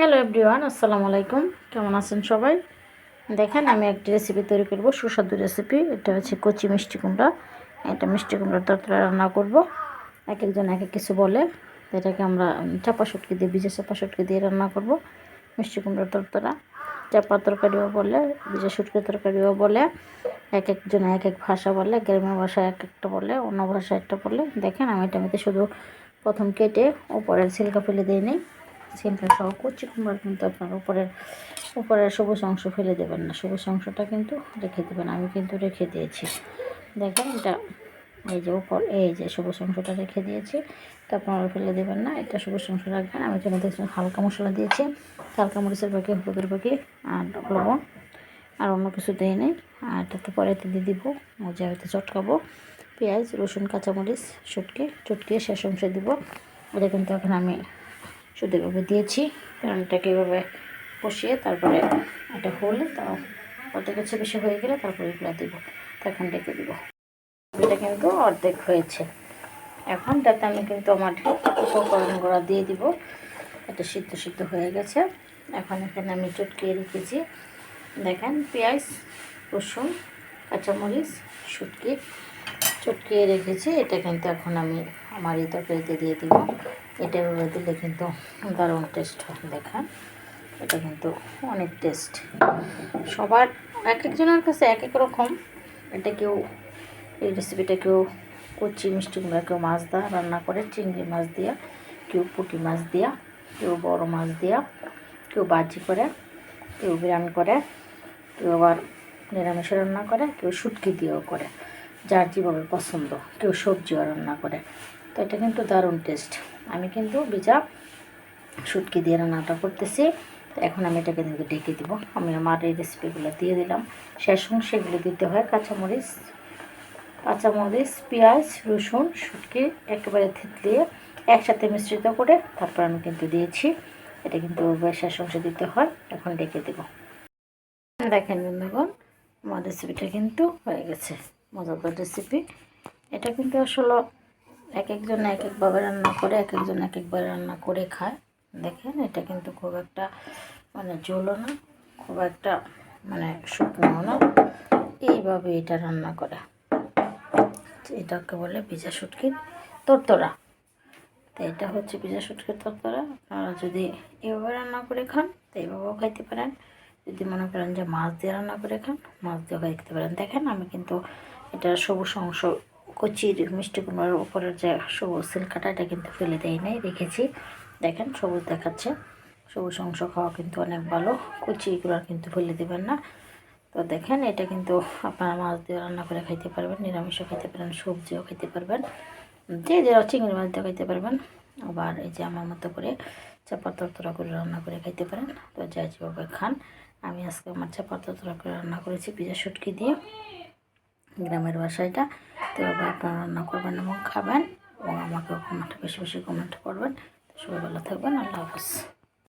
Hello everyone, আসসালামু আলাইকুম। কেমন আছেন সবাই? দেখেন, আমি একটি রেসিপি তৈরি করব, সুস্বাদু রেসিপি। এটা হচ্ছে কচি মিষ্টি কুমড়া। এটা মিষ্টি কুমড়ার তরকারি রান্না করব। এক একজন এক এক কিছু বলে। তো এটাকে আমরা চাপা শুটকি দিয়ে, ভিজা চাপা শুটকি দিয়ে রান্না করব মিষ্টি কুমড়ার তরকারি। চাপা তরকারিও বলে, ভিজা শুটকির তরকারিও বলে। এক একজন এক এক ভাষা বলে, গ্রামের ভাষায় এক একটা বলে, অন্য ভাষায় একটা বলে। দেখেন, আমি এটাতে শুধু প্রথম কেটে উপরের ছিলকা ফেলে দিয়ে নিই। ছিলকা সহ কচি কুমড়ার কিন্তু আপনার উপরের সবুজ অংশ ফেলে দেবেন না, সবুজ অংশটা কিন্তু রেখে দেবেন। আমি কিন্তু রেখে দিয়েছি। দেখেন, এটা এই যে উপর, এই যে সবুজ অংশটা রেখে দিয়েছি। তো আপনারা ফেলে দেবেন না, এটা সবুজ অংশ রাখবেন। আমি এটার মধ্যে হালকা মশলা দিয়েছি, হালকা মরিচের পাখি, হলুদের পাখি আর লবণ, আর অন্য কিছু দিই নেই। আর এটাতে পরেতে দিয়ে দিব, মজা হইতে চটকাবো পেঁয়াজ, রসুন, কাঁচামরিচ, চটকে শেষ অংশে দিব। এটা কিন্তু এখন আমি শুধু এভাবে দিয়েছি, কারণ এটাকে এভাবে কষিয়ে তারপরে এটা হলে, তাও অর্ধেক হচ্ছে, বেশি হয়ে গেলে তারপরে এগুলো দিব। তখন ডেকে দিব। এটা কিন্তু অর্ধেক হয়েছে। এখন তাতে আমি কিন্তু আমার উপকরণগুলো দিয়ে দিব। এটা সিদ্ধ হয়ে গেছে। এখন এখানে আমি চটকিয়ে রেখেছি। দেখেন, পেঁয়াজ, রসুন, কাঁচামরিচ, শুটকি চটকিয়ে রেখেছি। এটা কিন্তু এখন আমি আমার এই তরকারিতে দিয়ে দিব। এটা এভাবে দিলে কিন্তু দারুণ টেস্ট হয়। দেখেন, এটা কিন্তু অনেক টেস্ট। সবার এক একজনের কাছে এক এক রকম। এটা কেউ, এই রেসিপিটা কেউ কচি মিষ্টি কুমড়া, কেউ মাছ দিয়ে রান্না করে, চিংড়ি মাছ দিয়া, কেউ পুঁটি মাছ দিয়া, কেউ বড় মাছ দিয়া, কেউ বাজি করে, কেউ বিরান করে, কেউ আবার নিরামিষে রান্না করে, কেউ শুটকি দিয়েও করে, যার যেভাবে পছন্দ। কেউ সবজিও রান্না করে। তো এটা কিন্তু দারুণ টেস্ট। আমি কিন্তু ভিজা শুটকি দিয়ে রান্নাটা করতেছি। এখন আমি এটাকে কিন্তু ঢেকে দিব। আমি আমার এই রেসিপিগুলো দিয়ে দিলাম। শেষ অংশে এগুলো দিতে হয় কাঁচামরিচ, পেঁয়াজ, রসুন, শুটকি একেবারে থেতলিয়ে একসাথে মিশ্রিত করে তারপর আমি কিন্তু দিয়েছি। এটা কিন্তু শেষ অংশে দিতে হয়। এখন ঢেকে দেব। দেখেন বন্ধুগণ, আমার রেসিপিটা কিন্তু হয়ে গেছে। মজাদার রেসিপি। এটা কিন্তু আসলে এক একজন এক একভাবে রান্না করে, এক একজন এক একবার রান্না করে খায়। দেখেন, এটা কিন্তু খুব একটা ঝোলও না, খুব একটা শুকনো না, এইভাবে এটা রান্না করে। এটাকে বলে ভিজা শুটকির তরতরা। তো এটা হচ্ছে ভিজা শুটকির তরতরা। আপনারা যদি এভাবে রান্না করে খান তো এইভাবেও খাইতে পারেন। যদি মনে করেন যে মাছ দিয়ে রান্না করে খান, মাছ দিয়েও খাইতে পারেন। দেখেন, আমি কিন্তু এটা সবুজ অংশ, কচির মিষ্টি কুমড়ার উপরের যে সবুজ সিলকাটা, এটা কিন্তু ফেলে দেয় নাই, রেখেছি। দেখেন, সবুজ দেখাচ্ছে। সবুজ অংশ খাওয়া কিন্তু অনেক ভালো। কচিগুলো কিন্তু ফেলে দেবেন না। তো দেখেন, এটা কিন্তু আপনারা মাছ দিয়ে রান্না করে খাইতে পারবেন, নিরামিষও খাইতে পারেন, সবজিও খাইতে পারবেন, যে চিংড়ি মাছ দিয়ে খাইতে পারবেন। আবার এই যে আমার মতো করে চাপা তরতরা করে রান্না করে খাইতে পারেন। তো যা যেভাবে খান। আমি আজকে আমার চাপা তরতরা করে রান্না করেছি ভিজা শুটকি দিয়ে, গ্রামের বাসায়টা। তো এভাবে আপনারা রান্না করবেন এবং খাবেন, এবং আমাকেও বেশি বেশি কমেন্ট করবেন। তো সবাই ভালো থাকবেন। আল্লাহ হাফেজ।